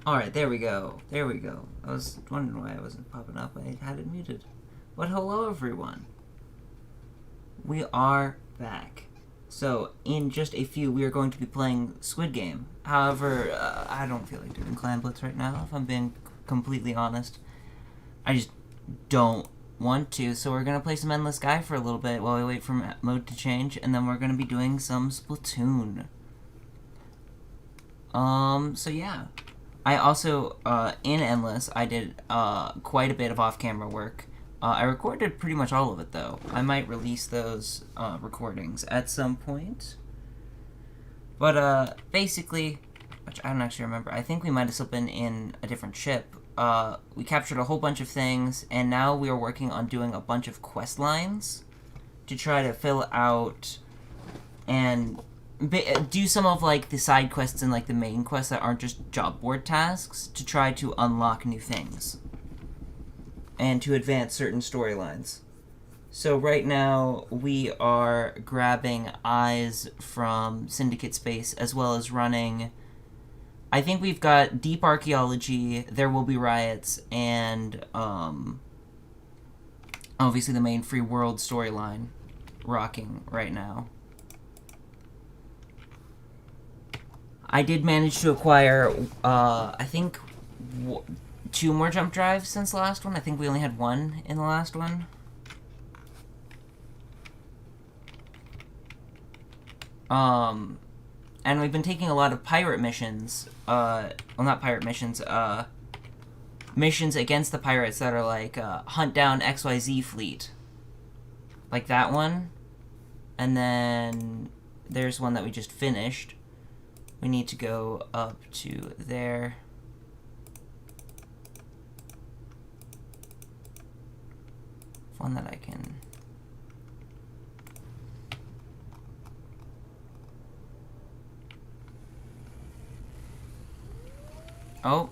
Alright, there we go. There we go. I was wondering why I wasn't popping up. I had it muted. But hello, everyone. We are back. So, in just a few, we are going to be playing Squid Game. However, I don't feel like doing Clan Blitz right now, if I'm being completely honest. I just don't want to, so we're going to play some Endless Sky for a little bit while we wait for mode to change, and then we're going to be doing some Splatoon. So yeah. I also, in Endless, I did quite a bit of off-camera work. I recorded pretty much all of it, though. I might release those recordings at some point. But, basically, which I don't actually remember, I think we might have still been in a different ship. We captured a whole bunch of things, and now we are working on doing a bunch of quest lines to try to fill out and do some of like the side quests and like the main quests that aren't just job board tasks to try to unlock new things and to advance certain storylines. So right now we are grabbing eyes from Syndicate Space as well as running. I think we've got Deep Archaeology, There Will Be Riots, and obviously the main Free World storyline rocking right now. I did manage to acquire, I think, 2 more jump drives since the last one. I think we only had 1 in the last one. And we've been taking a lot of pirate missions, well, not pirate missions, missions against the pirates that are like, hunt down XYZ fleet. Like that one. And then there's one that we just finished. We need to go up to there. One that I can... Oh.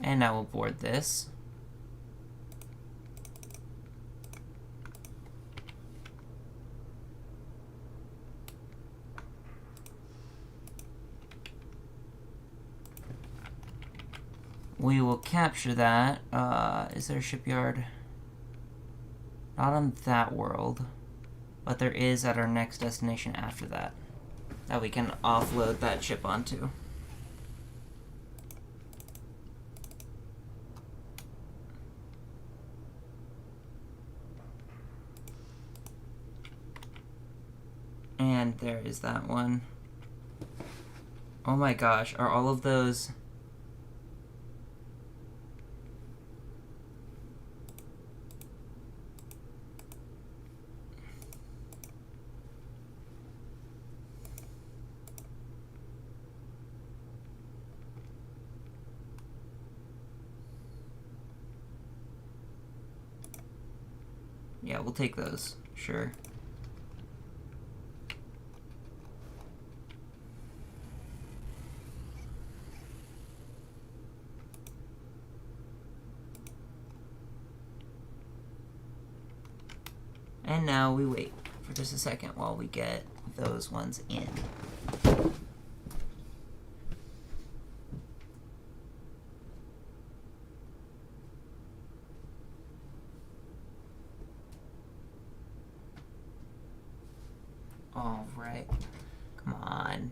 And now we'll board this. We will capture that. Is there a shipyard? Not on that world. But there is at our next destination after that. That we can offload that ship onto. And there is that one. Oh my gosh, are all of those... Yeah, we'll take those, sure. And now we wait for just a second while we get those ones in. All right. Come on.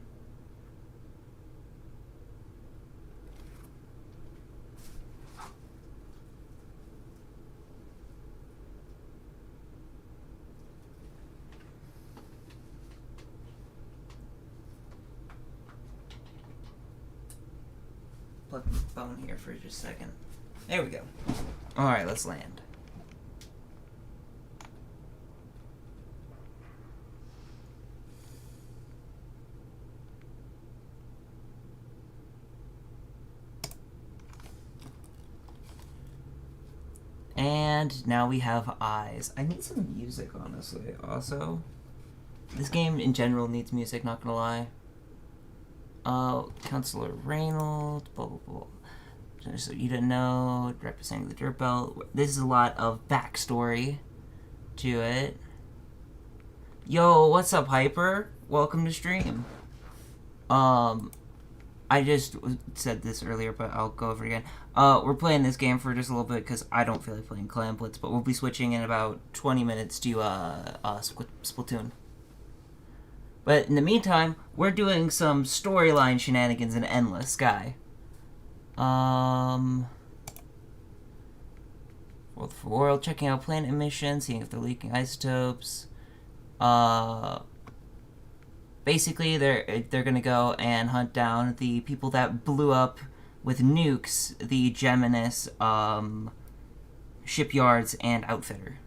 Plug the phone here for just a second. There we go. All right, let's land. And now we have eyes. I need some music, honestly, also. This game, in general, needs music, not gonna lie. Counselor Reynolds, blah, blah, blah. So you didn't know, representing the Dirt Belt. This is a lot of backstory. to it. Yo, what's up, Hyper? Welcome to stream. I just said this earlier, but I'll go over it again. We're playing this game for just a little bit because I don't feel like playing Clan Blitz, but we'll be switching in about 20 minutes to Splatoon. But in the meantime, we're doing some storyline shenanigans in Endless Sky. World for World, checking out planet emissions, seeing if they're leaking isotopes. Basically, they're gonna go and hunt down the people that blew up with nukes the Terminus shipyards and outfitter.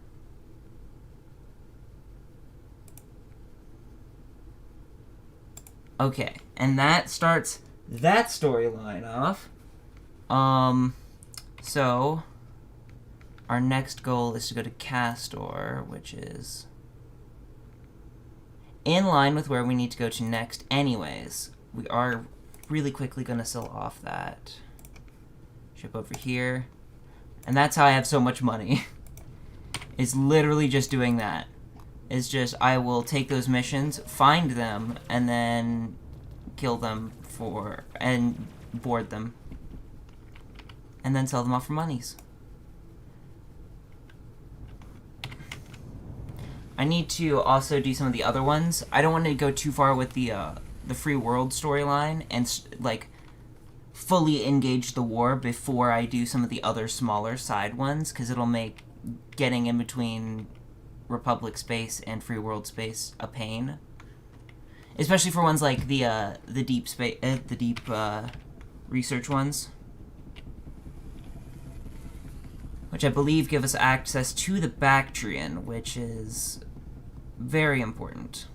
Okay, and that starts that storyline off. So our next goal is to go to Castor, which is in line with where we need to go to next anyways. We are really quickly going to sell off that ship over here. And that's how I have so much money. It's literally just doing that. It's just, I will take those missions, find them, and then kill them and board them. And then sell them off for monies. I need to also do some of the other ones. I don't want to go too far with the free world storyline and like fully engage the war before I do some of the other smaller side ones, because it'll make getting in between Republic space and free world space a pain, especially for ones like the deep space, the deep research ones, which I believe give us access to the Bactrian, which is very important,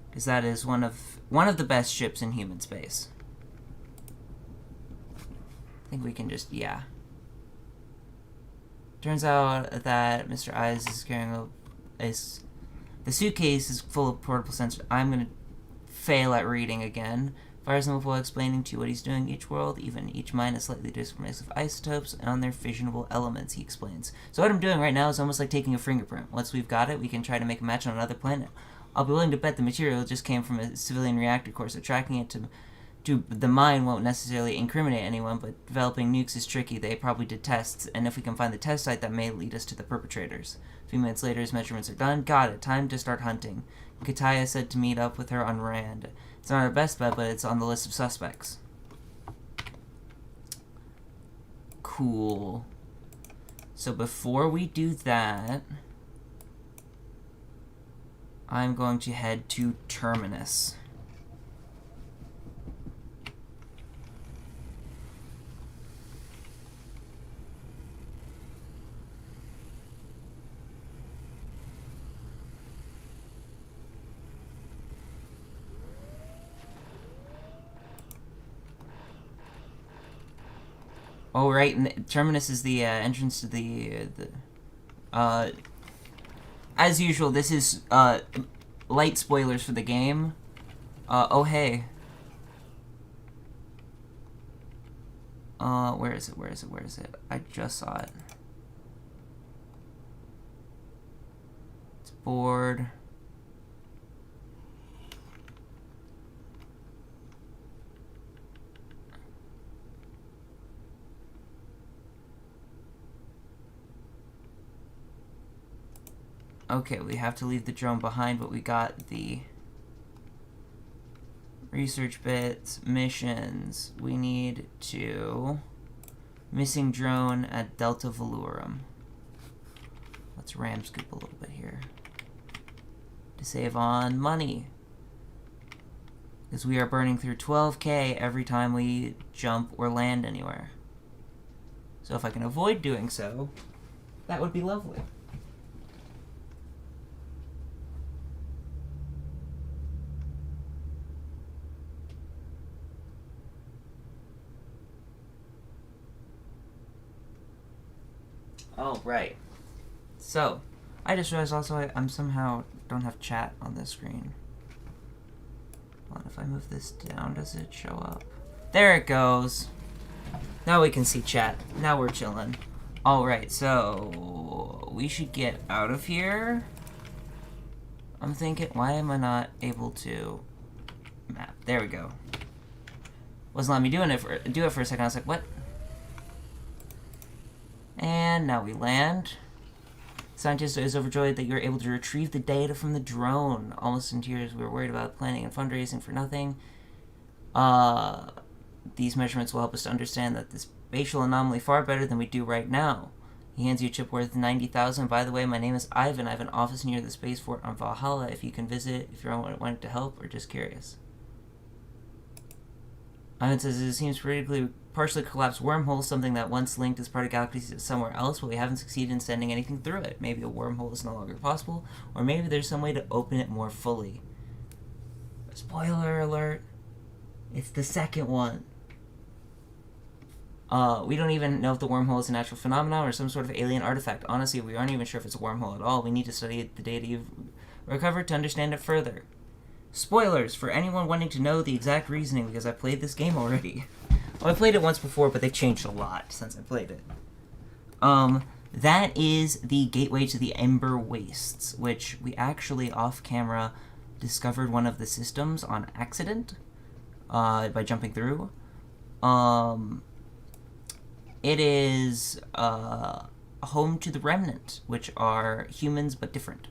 because that is one of the best ships in human space. I think we can just, yeah. Turns out that Mr. Eyes is carrying the suitcase is full of portable sensors. I'm gonna fail at reading again. Fires them before explaining to you what he's doing. Each world, even each mine, is slightly different mix of isotopes and on their fissionable elements, he explains. So what I'm doing right now is almost like taking a fingerprint. Once we've got it, we can try to make a match on another planet. I'll be willing to bet the material just came from a civilian reactor core, so tracking it to the mine won't necessarily incriminate anyone, but developing nukes is tricky. They probably did tests, and if we can find the test site, that may lead us to the perpetrators. A few minutes later, his measurements are done. Got it. Time to start hunting. Kataya said to meet up with her on Rand. It's not our best bet, but it's on the list of suspects. Cool. So before we do that, I'm going to head to Terminus. Oh, right, and Terminus is the entrance to the as usual, this is light spoilers for the game. Oh hey. Where is it? I just saw it. It's board. Okay, we have to leave the drone behind, but we got the research bits, missions. We need to missing drone at Delta Velurum. Let's ram scoop a little bit here to save on money, because we are burning through 12K every time we jump or land anywhere. So if I can avoid doing so, that would be lovely. Oh, right. So, I just realized also I'm somehow don't have chat on this screen. Hold on, if I move this down, does it show up? There it goes. Now we can see chat. Now we're chilling. Alright, so we should get out of here. I'm thinking, why am I not able to map? There we go. Wasn't letting me do it for a second. I was like, what? And now we land. Scientist is overjoyed that you're able to retrieve the data from the drone. Almost in tears, we were worried about planning and fundraising for nothing. These measurements will help us to understand that this spatial anomaly far better than we do right now. He hands you a chip worth 90,000. By the way, my name is Ivan. I have an office near the Spaceport on Valhalla. If you can visit, if you're wanting to help or just curious. Ivan says it seems partially collapsed wormhole, something that once linked this part of galaxy to somewhere else, but we haven't succeeded in sending anything through it. Maybe a wormhole is no longer possible, or maybe there's some way to open it more fully. Spoiler alert. It's the second one. We don't even know if the wormhole is a natural phenomenon or some sort of alien artifact. Honestly, we aren't even sure if it's a wormhole at all. We need to study the data you've recovered to understand it further. Spoilers for anyone wanting to know the exact reasoning, because I played this game already. Well, I played it once before, but they've changed a lot since I played it. That is the gateway to the Ember Wastes, which we actually, off-camera, discovered one of the systems on accident, by jumping through. It is home to the Remnant, which are humans but different,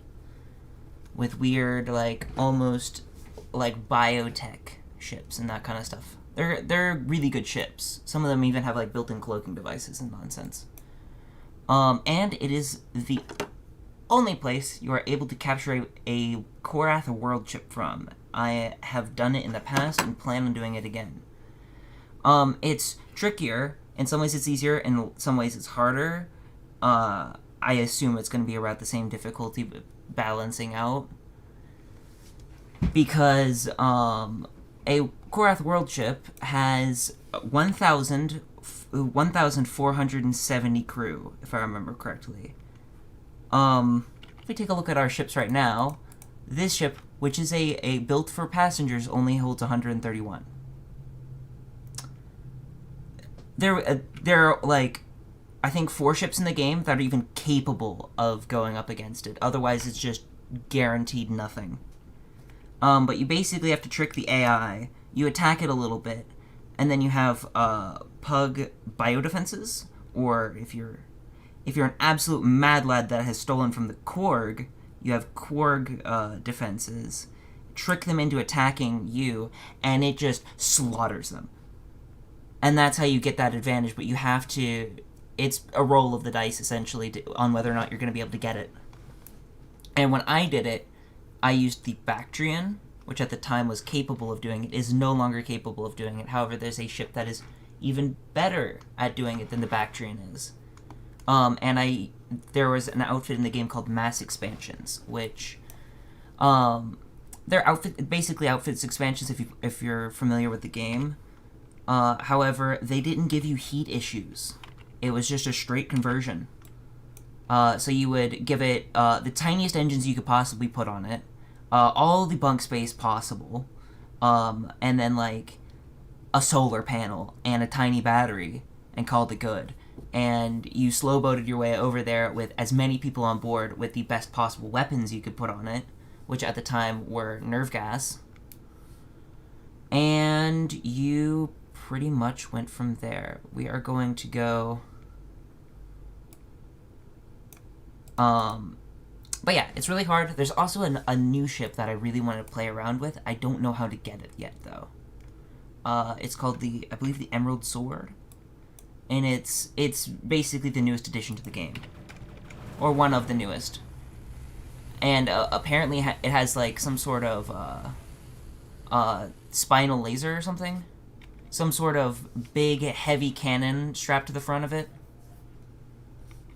with weird, like, almost like biotech ships and that kind of stuff. They're really good ships. Some of them even have like built-in cloaking devices and nonsense. And it is the only place you are able to capture a Korath world chip from. I have done it in the past and plan on doing it again. It's trickier. In some ways it's easier, in some ways it's harder. I assume it's going to be about the same difficulty, but balancing out. Because a Korath world ship has 1,470 crew, if I remember correctly. If we take a look at our ships right now, this ship, which is a built for passengers, only holds 131. There are, like, I think 4 ships in the game that are even capable of going up against it. Otherwise, it's just guaranteed nothing. But you basically have to trick the AI. You attack it a little bit, and then you have pug biodefenses, or if you're an absolute mad lad that has stolen from the Korg, you have Korg defenses. Trick them into attacking you, and it just slaughters them. And that's how you get that advantage, but you have to... It's a roll of the dice, essentially, on whether or not you're going to be able to get it. And when I did it, I used the Bactrian, which at the time was capable of doing it. It is no longer capable of doing it. However, there's a ship that is even better at doing it than the Bactrian is. And there was an outfit in the game called Mass Expansions, which... they're basically outfits expansions if you're familiar with the game. However, they didn't give you heat issues. It was just a straight conversion. So you would give it the tiniest engines you could possibly put on it, all the bunk space possible, and then like a solar panel and a tiny battery, and called it good. And you slow-boated your way over there with as many people on board with the best possible weapons you could put on it, which at the time were nerve gas. And you pretty much went from there. We are going to go... But yeah, it's really hard. There's also a new ship that I really want to play around with. I don't know how to get it yet, though. It's called I believe the Emerald Sword. And it's basically the newest addition to the game. Or one of the newest. And apparently it has like some sort of spinal laser or something. Some sort of big, heavy cannon strapped to the front of it.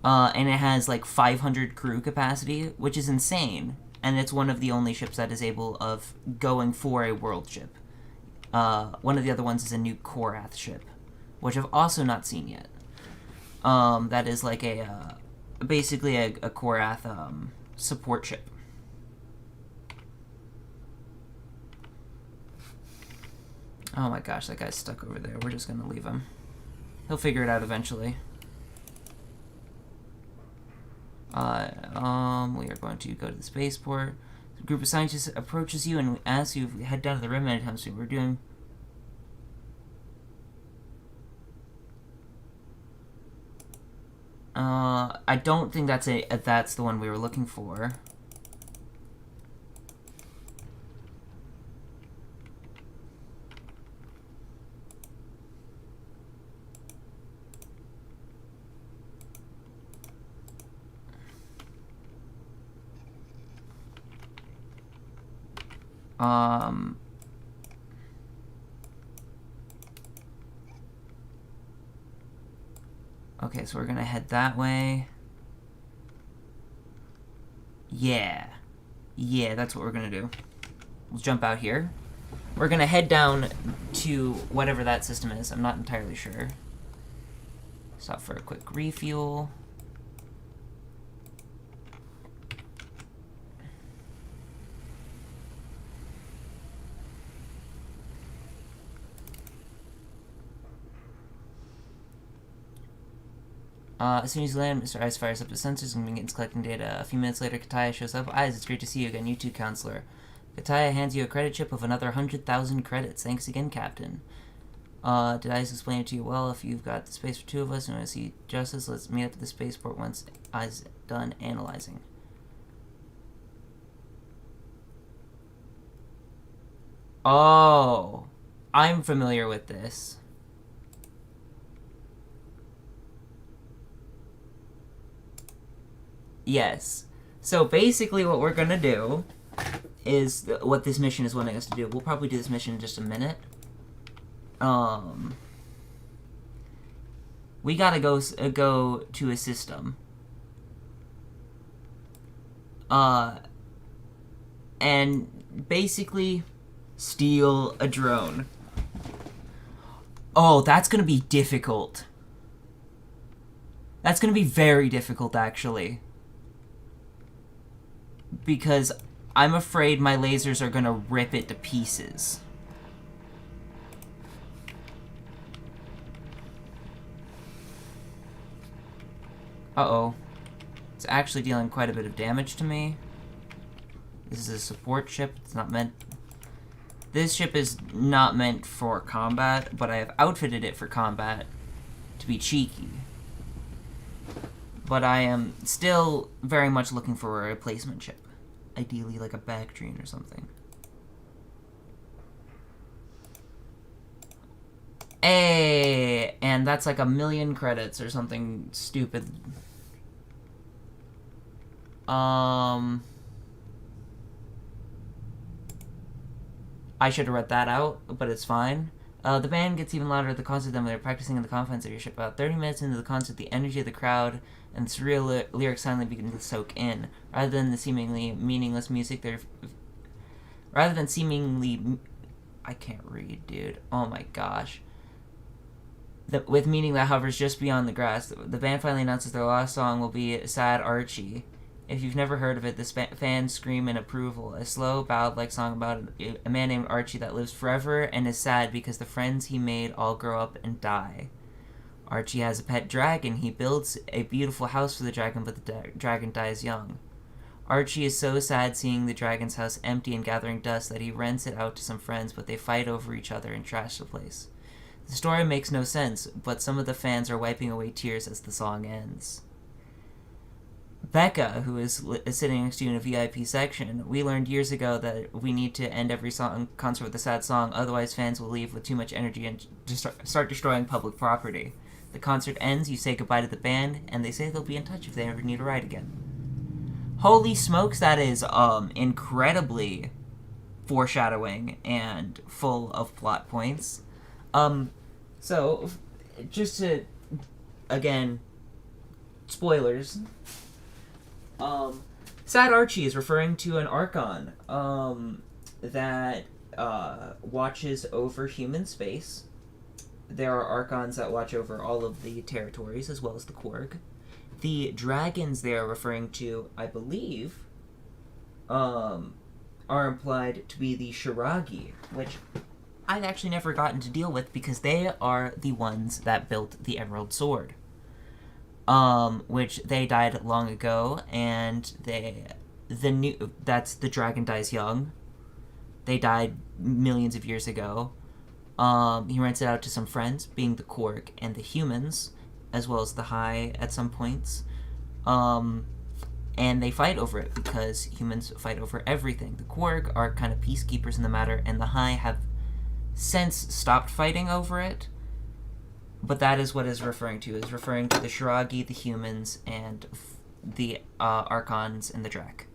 And it has like 500 crew capacity, which is insane. And it's one of the only ships that is able of going for a world ship. One of the other ones is a new Korath ship, which I've also not seen yet. That is like basically a Korath support ship. Oh my gosh, that guy's stuck over there. We're just gonna leave him. He'll figure it out eventually. We are going to go to the spaceport. A group of scientists approaches you and asks you if we head down to the rim anytime soon. We're doing... I don't think that's that's the one we were looking for. Okay, so we're gonna head that way. Yeah, that's what we're gonna do. We'll jump out here. We're gonna head down to whatever that system is. I'm not entirely sure. Stop for a quick refuel. As soon as you land, Mr. Ice fires up the sensors and begins collecting data. A few minutes later, Kataya shows up. Eyes, it's great to see you again. You too, Counselor. Kataya hands you a credit chip of another 100,000 credits. Thanks again, Captain. Did Ice explain it to you well? If you've got the space for two of us and want to see justice, let's meet up at the spaceport once I's done analyzing. Oh, I'm familiar with this. Yes. So basically what we're gonna do is what this mission is wanting us to do. We'll probably do this mission in just a minute. We gotta go to a system. And basically steal a drone. Oh, that's gonna be difficult. That's gonna be very difficult, actually. Because I'm afraid my lasers are gonna rip it to pieces. Uh-oh. It's actually dealing quite a bit of damage to me. This is a support ship. It's not meant... This ship is not meant for combat, but I have outfitted it for combat to be cheeky. But I am still very much looking for a replacement ship. Ideally, like a Bactrian or something. Hey, and that's like 1,000,000 credits or something stupid. I should have read that out, but it's fine. The band gets even louder at the concert than when they're practicing in the confines of your ship. About 30 minutes into the concert, the energy of the crowd and the surreal lyrics suddenly begin to soak in. Rather than the seemingly meaningless music, I can't read, dude. Oh my gosh. With meaning that hovers just beyond the grass, the band finally announces their last song will be Sad Archie. If you've never heard of it, the fans scream in approval. A slow, ballad-like song about a man named Archie that lives forever and is sad because the friends he made all grow up and die. Archie has a pet dragon. He builds a beautiful house for the dragon, but the dragon dies young. Archie is so sad seeing the dragon's house empty and gathering dust that he rents it out to some friends, but they fight over each other and trash the place. The story makes no sense, but some of the fans are wiping away tears as the song ends. Becca, who is sitting next to you in a VIP section, we learned years ago that we need to end every concert with a sad song, otherwise fans will leave with too much energy and just start destroying public property. The concert ends, you say goodbye to the band, and they say they'll be in touch if they ever need a ride again. Holy smokes, that is incredibly foreshadowing and full of plot points. So, just to, again, spoilers... Sad Archie is referring to an Archon, that, watches over human space. There are Archons that watch over all of the territories, as well as the Korg. The dragons they are referring to, I believe, are implied to be the Shiragi, which I've actually never gotten to deal with because they are the ones that built the Emerald Sword. which they died long ago, and that's the dragon dies young. They died millions of years ago. He rents it out to some friends, being the Quark and the humans, as well as the High at some points. And they fight over it because humans fight over everything. The Quark are kind of peacekeepers in the matter, and the High have since stopped fighting over it. But that is what is referring to the Shiragi, the humans, and the Archons and the Drak.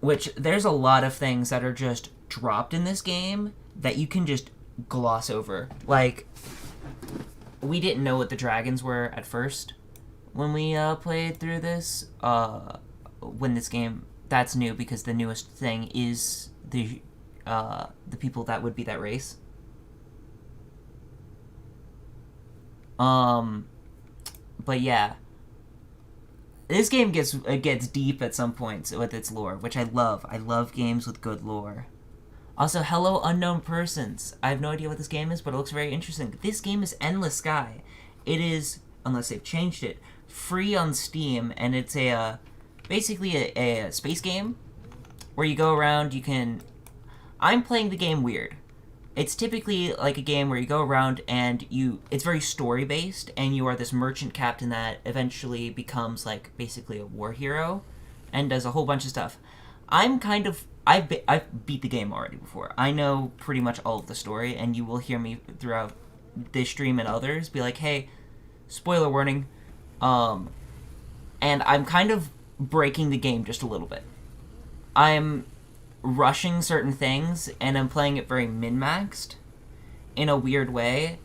Which, there's a lot of things that are just dropped in this game that you can just gloss over. Like, we didn't know what the dragons were at first when we played through this. When this game, that's new because the newest thing is the people that would be that race. But yeah, this game gets deep at some points with its lore, which I love. I love games with good lore. Also, hello, unknown persons. I have no idea what this game is, but it looks very interesting. This game is Endless Sky. It is, unless they've changed it, free on Steam, and it's basically a space game where you go around. I'm playing the game weird. It's typically like a game where you go around and it's very story based, and you are this merchant captain that eventually becomes like basically a war hero and does a whole bunch of stuff. I've beat the game already before. I know pretty much all of the story, and you will hear me throughout this stream and others be like, hey, spoiler warning. And I'm kind of breaking the game just a little bit. I'm rushing certain things, and I'm playing it very min-maxed in a weird way.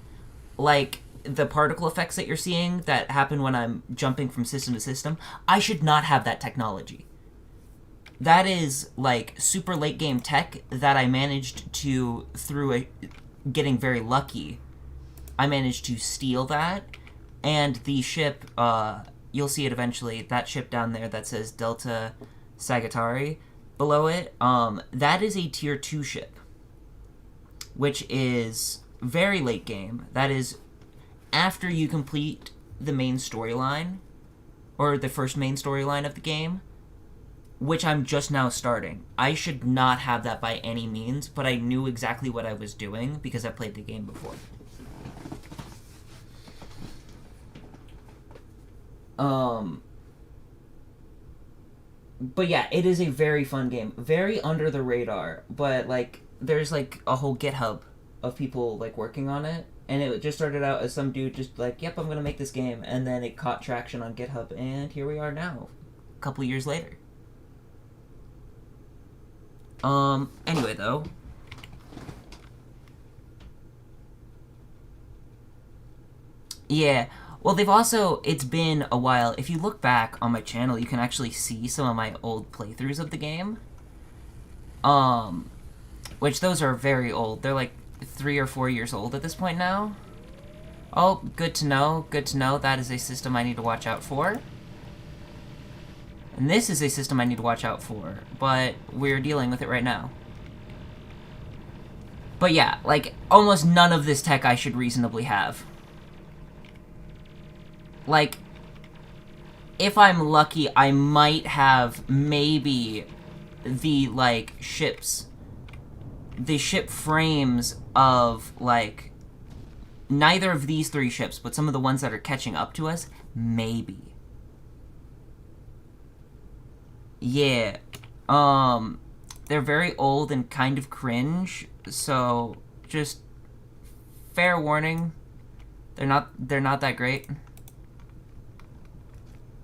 Like, the particle effects that you're seeing that happen when I'm jumping from system to system, I should not have that technology. That is, like, super late game tech that I managed to, through getting very lucky, I managed to steal that, and the ship, you'll see it eventually, that ship down there that says Delta Sagittari, below it, that is a tier 2 ship, which is very late game. That is after you complete the main storyline, or the first main storyline of the game, which I'm just now starting. I should not have that by any means, but I knew exactly what I was doing because I played the game before. But yeah, it is a very fun game. Very under the radar, but like there's like a whole GitHub of people like working on it, and it just started out as some dude just like, yep, I'm gonna make this game, and then it caught traction on GitHub, and here we are now, a couple years later. Anyway though, yeah. Well, it's been a while. If you look back on my channel, you can actually see some of my old playthroughs of the game. Which those are very old. They're like 3 or 4 years old at this point now. Oh, good to know. Good to know. That is a system I need to watch out for. And this is a system I need to watch out for, but we're dealing with it right now. But yeah, like, almost none of this tech I should reasonably have. Like, if I'm lucky, I might have maybe the, like, the ship frames of, like, neither of these 3 ships, but some of the ones that are catching up to us, maybe. Yeah. They're very old and kind of cringe, so just fair warning, they're not that great.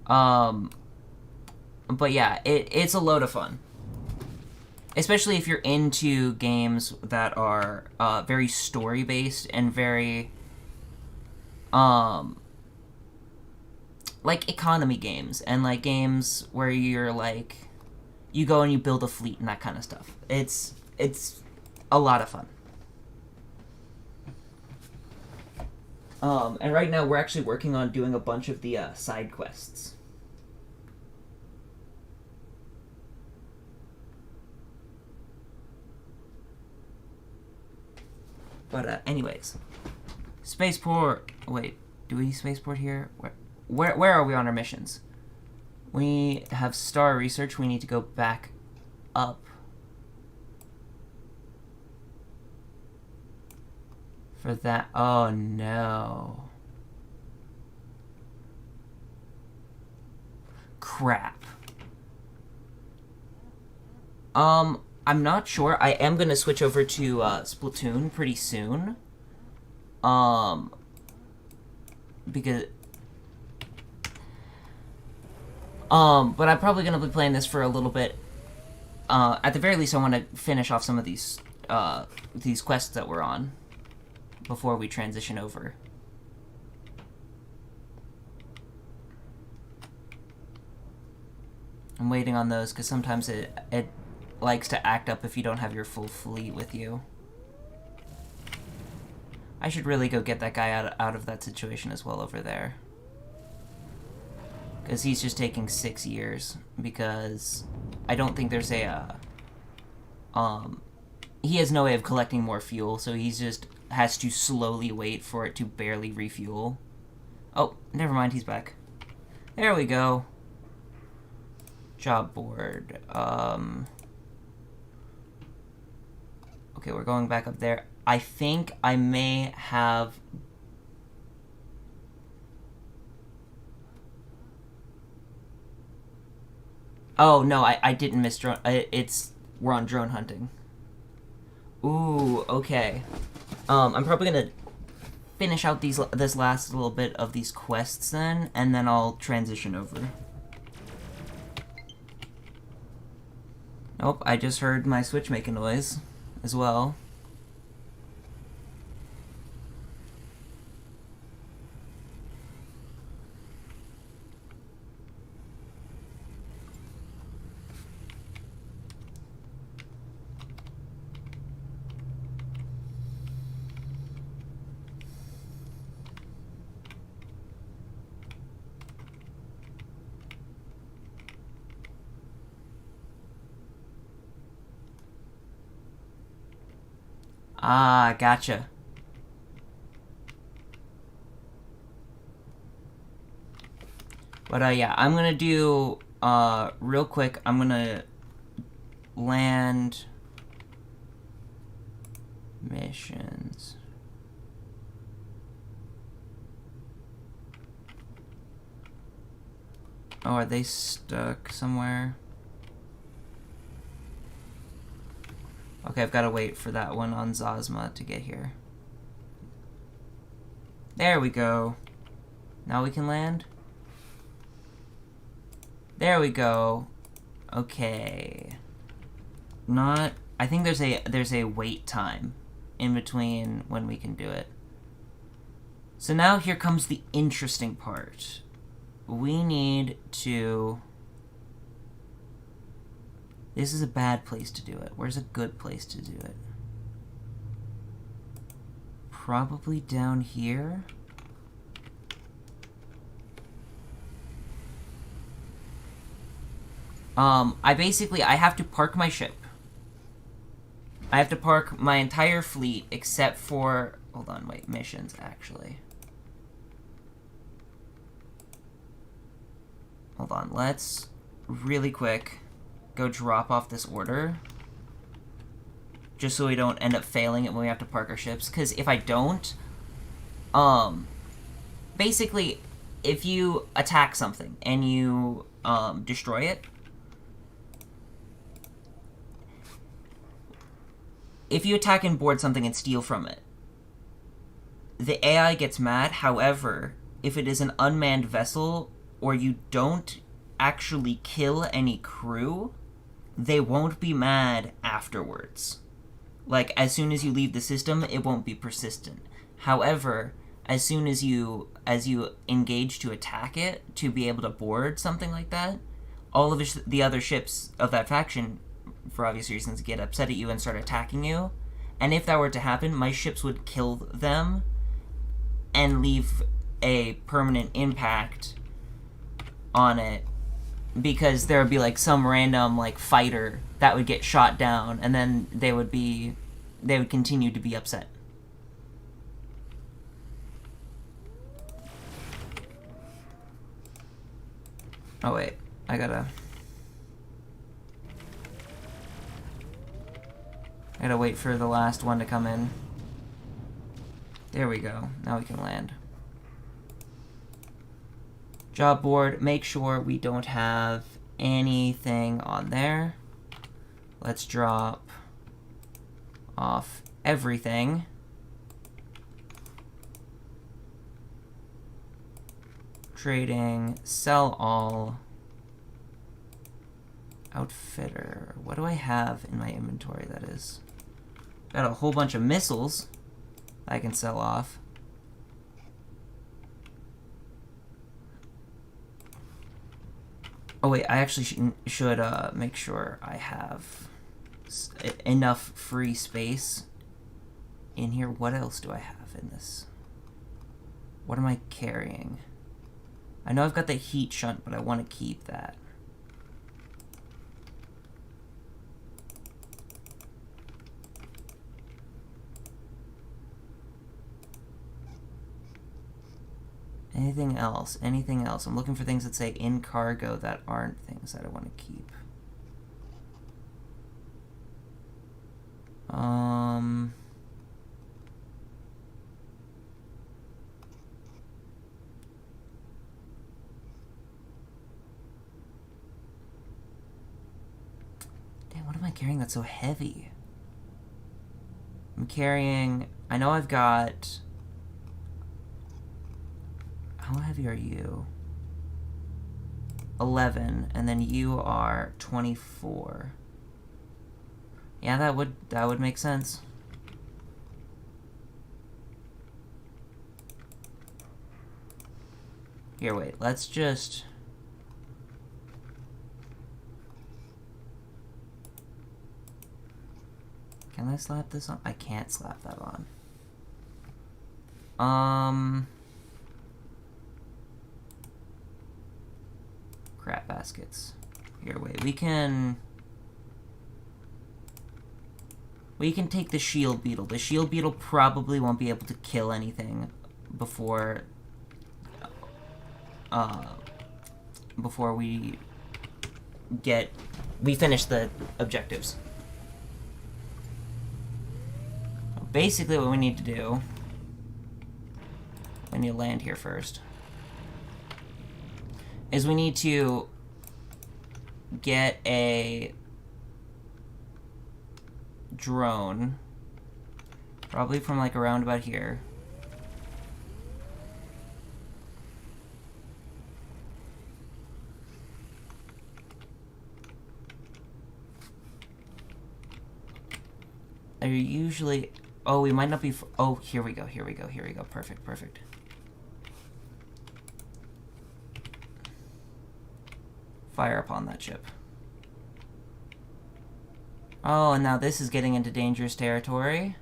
But yeah, it's a load of fun. Especially if you're into games that are, very story-based and very, like, economy games. And, like, games where you're, like, you go and you build a fleet and that kind of stuff. It's a lot of fun. And right now we're actually working on doing a bunch of the, side quests. But, anyways. Spaceport! Wait, do we spaceport here? Where are we on our missions? We have star research. We need to go back up. For that. Oh no. Crap. I'm not sure. I am gonna switch over to Splatoon pretty soon. Because but I'm probably gonna be playing this for a little bit. At the very least, I want to finish off some of these quests that we're on before we transition over. I'm waiting on those because sometimes it likes to act up if you don't have your full fleet with you. I should really go get that guy out of that situation as well over there. Because he's just taking 6 years. Because I don't think there's a... he has no way of collecting more fuel, so he's just has to slowly wait for it to barely refuel. Oh, never mind, he's back. There we go. Job board. Okay, we're going back up there. I think I may have... Oh, no, I didn't miss drone... We're on drone hunting. Ooh, okay. I'm probably gonna finish out this last little bit of these quests then, and then I'll transition over. Nope, I just heard my Switch make a noise as well. Ah, gotcha. But yeah, I'm gonna do, real quick, I'm gonna land missions. Oh, are they stuck somewhere? Okay, I've got to wait for that one on Zosma to get here. There we go. Now we can land? There we go. Okay. I think there's a wait time in between when we can do it. So now here comes the interesting part. We need to... This is a bad place to do it. Where's a good place to do it? Probably down here. I have to park my ship. I have to park my entire fleet except for... Hold on, wait. Missions, actually. Hold on. Let's really quick go drop off this order. Just so we don't end up failing it when we have to park our ships. Because if I don't... basically, if you attack something and you destroy it... If you attack and board something and steal from it, the AI gets mad. However, if it is an unmanned vessel or you don't actually kill any crew, they won't be mad afterwards. Like, as soon as you leave the system, it won't be persistent. However, as soon as you engage to attack it, to be able to board something like that, all of the other ships of that faction, for obvious reasons, get upset at you and start attacking you. And if that were to happen, my ships would kill them and leave a permanent impact on it, because there would be like some random like fighter that would get shot down, and then they would continue to be upset. Oh wait, I gotta wait for the last one to come in. There we go. Now we can land. Job board, make sure we don't have anything on there. Let's drop off everything. Trading, sell all. Outfitter. What do I have in my inventory that is? Got a whole bunch of missiles I can sell off. Oh wait, I actually should make sure I have enough free space in here. What else do I have in this? What am I carrying? I know I've got the heat shunt, but I want to keep that. Anything else? Anything else? I'm looking for things that say in cargo that aren't things that I want to keep. Damn, what am I carrying that's so heavy? I'm carrying... I know I've got... How heavy are you? 11, and then you are 24. Yeah, that would make sense. Here, wait. Let's just... Can I slap this on? I can't slap that on. Crap baskets. Here, wait. We can take the shield beetle. The shield beetle probably won't be able to kill anything before we finish the objectives. Basically what we need to do, we need to land here first, is we need to get a drone, probably from like around about here. They're usually... Oh, we might not be... Oh, here we go, here we go, here we go. Perfect, perfect. Fire upon that ship. Oh, and now this is getting into dangerous territory.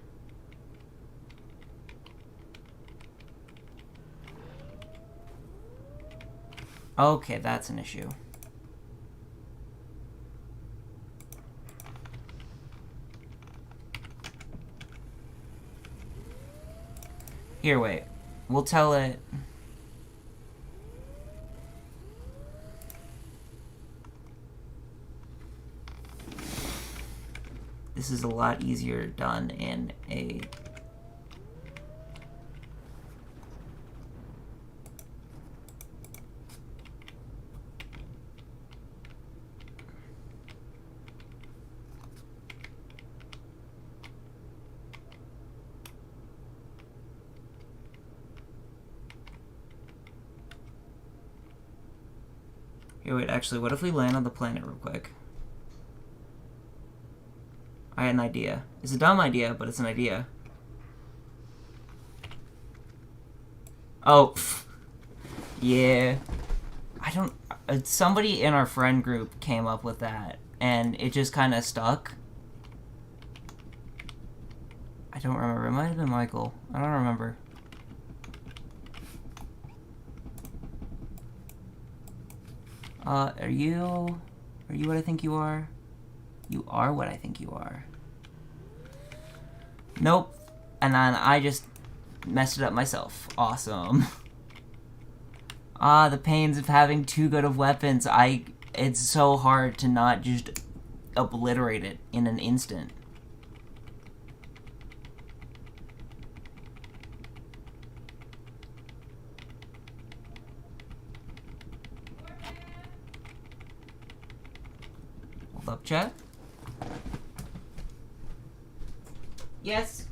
Okay, that's an issue. Here, wait. We'll tell it... This is a lot easier done in a... Here, wait, actually, what if we land on the planet real quick? I had an idea. It's a dumb idea, but it's an idea. Oh, pff. Yeah. I don't... somebody in our friend group came up with that, and it just kind of stuck. I don't remember. It might have been Michael. I don't remember. Are you what I think you are? You are what I think you are. Nope. And then I just messed it up myself. Awesome. Ah, the pains of having too good of weapons. It's so hard to not just obliterate it in an instant. Hold up, chat. Yes.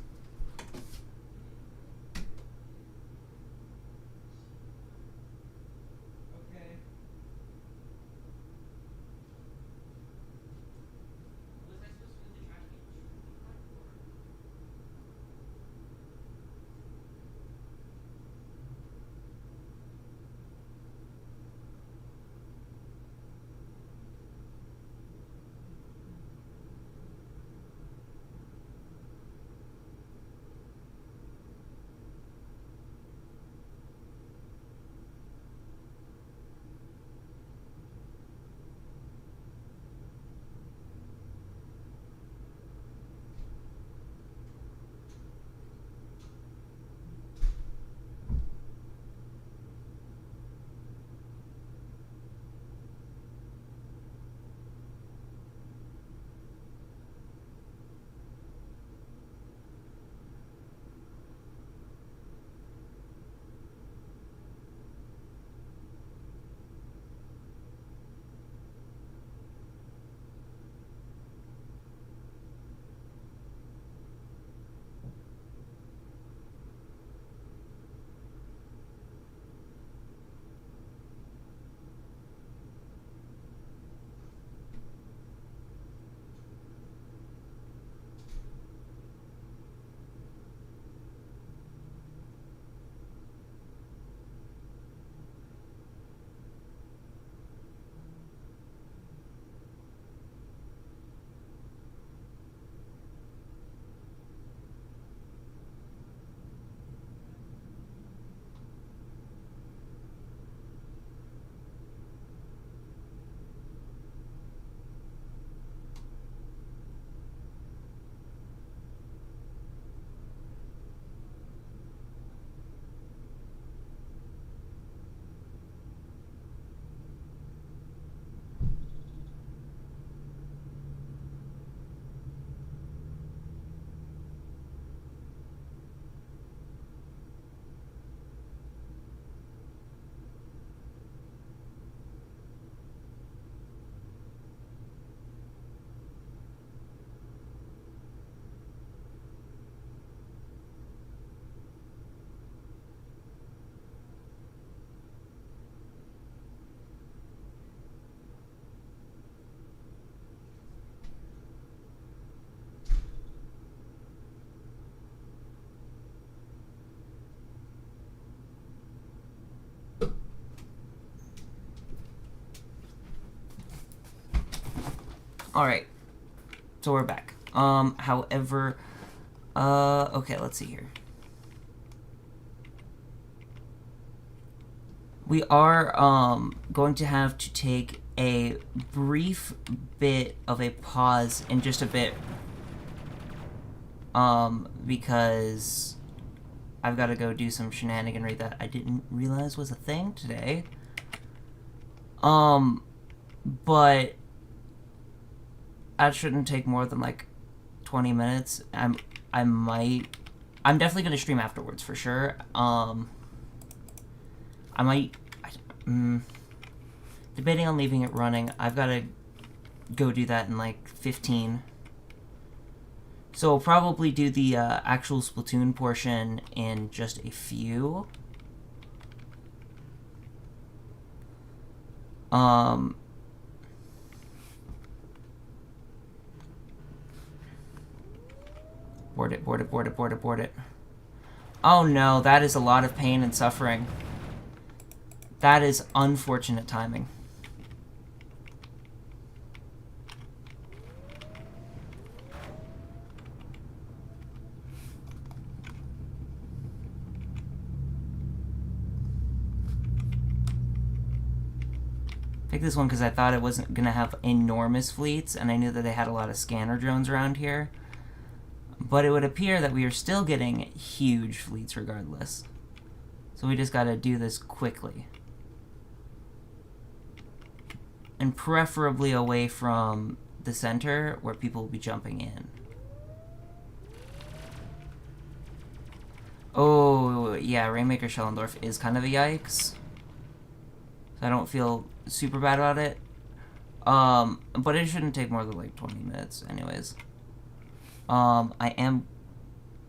Alright. So we're back. However, okay, let's see here. We are, going to have to take a brief bit of a pause in just a bit, because I've got to go do some shenaniganry that I didn't realize was a thing today. But that shouldn't take more than like 20 minutes. I'm definitely gonna stream afterwards for sure. Debating on leaving it running. I've got to go do that in like 15. So we'll probably do the actual Splatoon portion in just a few. Board it. Oh no, that is a lot of pain and suffering. That is unfortunate timing. Pick this one because I thought it wasn't going to have enormous fleets, and I knew that they had a lot of scanner drones around here. But it would appear that we are still getting huge fleets regardless. So we just got to do this quickly. and preferably away from the center where people will be jumping in. Oh, yeah, Rainmaker Schellendorf is kind of a yikes. So I don't feel super bad about it. But it shouldn't take more than like 20 minutes anyways. I am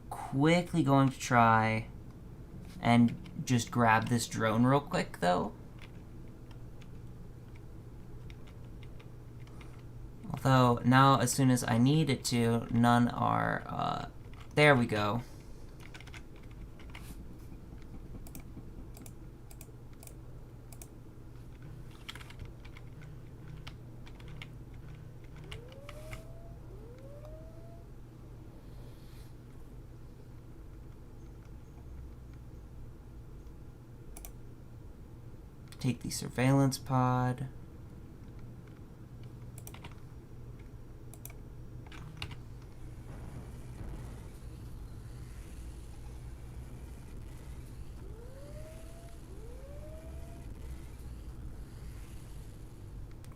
quickly going to try and just grab this drone real quick, though. Although, now, as soon as I need it to, none are, there we go. Take the surveillance pod.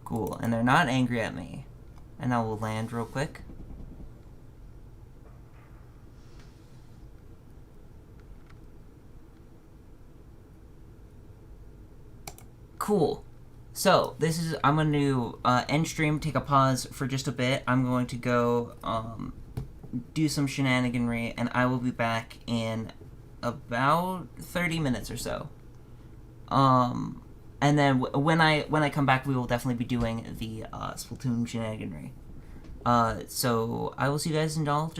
Cool, and they're not angry at me. And I will land real quick. Cool. So, this is, I'm going to end stream, take a pause for just a bit. I'm going to go do some shenaniganry, and I will be back in about 30 minutes or so. And then when I come back, we will definitely be doing the Splatoon shenaniganry. So I will see you guys in all just